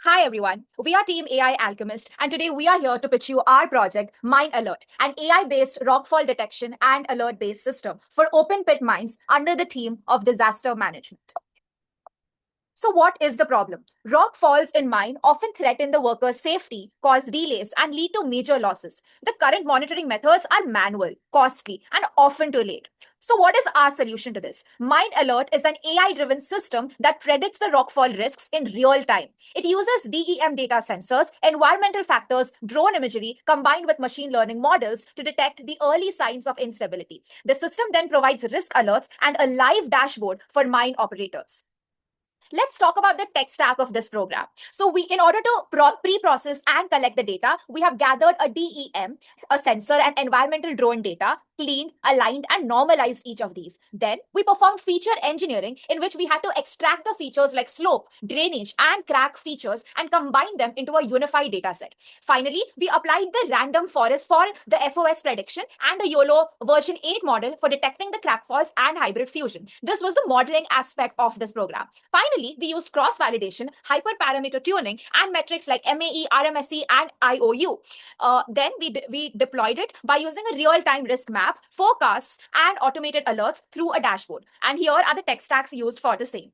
Hi everyone, we are Team AI Alchemist, and today we are here to pitch you our project, Mine Alert, an AI based rockfall detection and alert based system for open pit mines under the theme of disaster management. So, what is the problem? Rock falls in mine often threaten the workers' safety, cause delays, and lead to major losses. The current monitoring methods are manual, costly, and often too late. So, what is our solution to this? Mine Alert is an AI driven system that predicts the rockfall risks in real time. It uses DEM data sensors, environmental factors, drone imagery combined with machine learning models to detect the early signs of instability. The system then provides risk alerts and a live dashboard for mine operators. Let's talk about the tech stack of this program. So in order to pre-process and collect the data, we have gathered a DEM, a sensor and environmental drone data, cleaned, aligned, and normalized each of these. Then we performed feature engineering in which we had to extract the features like slope, drainage, and crack features and combine them into a unified data set. Finally, we applied the random forest for the FOS prediction and a YOLO version 8 model for detecting the crack faults and hybrid fusion. This was the modeling aspect of this program. Finally, we used cross-validation, hyperparameter tuning, and metrics like MAE, RMSE, and IOU. Then we deployed it by using a real-time risk map, forecasts, and automated alerts through a dashboard. And here are the tech stacks used for the same.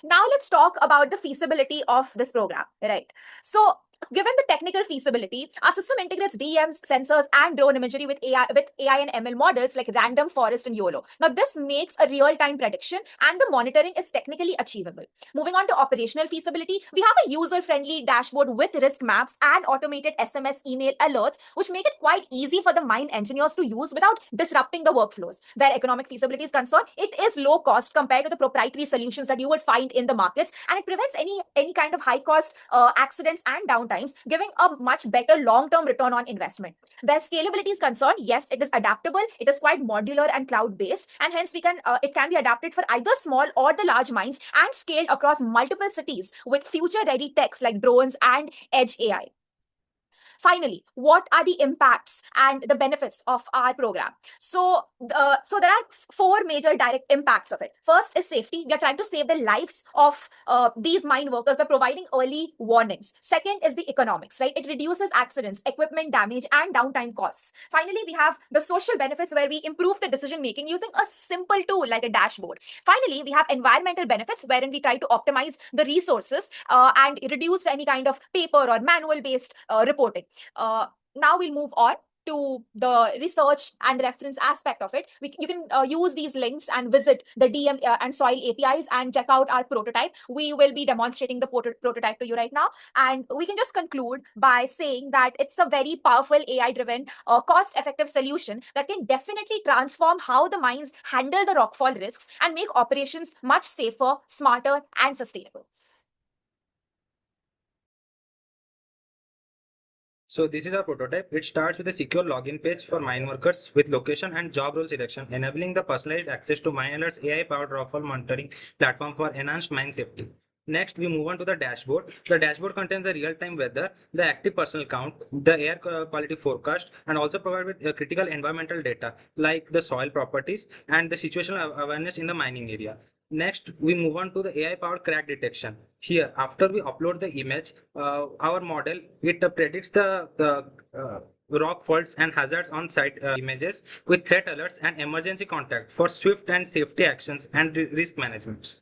Now let's talk about the feasibility of this program, right? So given the technical feasibility, our system integrates DEMs, sensors, and drone imagery with AI and ML models like random forest and YOLO. Now, this makes a real-time prediction, and the monitoring is technically achievable. Moving on to operational feasibility, we have a user-friendly dashboard with risk maps and automated SMS email alerts, which make it quite easy for the mine engineers to use without disrupting the workflows. Where economic feasibility is concerned, it is low cost compared to the proprietary solutions that you would find in the markets, and it prevents any kind of high cost accidents and downtimes, giving a much better long-term return on investment. Where scalability is concerned, yes, it is adaptable, it is quite modular and cloud-based, and hence it can be adapted for either small or the large mines and scaled across multiple cities with future-ready techs like drones and edge AI. Finally, what are the impacts and the benefits of our program? So there are four major direct impacts of it. First is safety. We are trying to save the lives of these mine workers by providing early warnings. Second is the economics, right? It reduces accidents, equipment damage, and downtime costs. Finally, we have the social benefits where we improve the decision making using a simple tool like a dashboard. Finally, we have environmental benefits wherein we try to optimize the resources and reduce any kind of paper or manual based reporting. Now we'll move on to the research and reference aspect of it. You can use these links and visit the DM and soil APIs and check out our prototype. We will be demonstrating the prototype to you right now. And we can just conclude by saying that it's a very powerful AI-driven, cost-effective solution that can definitely transform how the mines handle the rockfall risks and make operations much safer, smarter, and sustainable. So this is our prototype. It starts with a secure login page for mine workers with location and job role selection, enabling the personalized access to Mine Alert's AI-powered rockfall monitoring platform for enhanced mine safety. Next, we move on to the dashboard. The dashboard contains the real-time weather, the active personnel count, the air quality forecast, and also provide with critical environmental data like the soil properties and the situational awareness in the mining area. Next, we move on to the AI-powered crack detection. Here, after we upload the image, our model it predicts the rock faults and hazards on site images with threat alerts and emergency contact for swift and safety actions and risk management.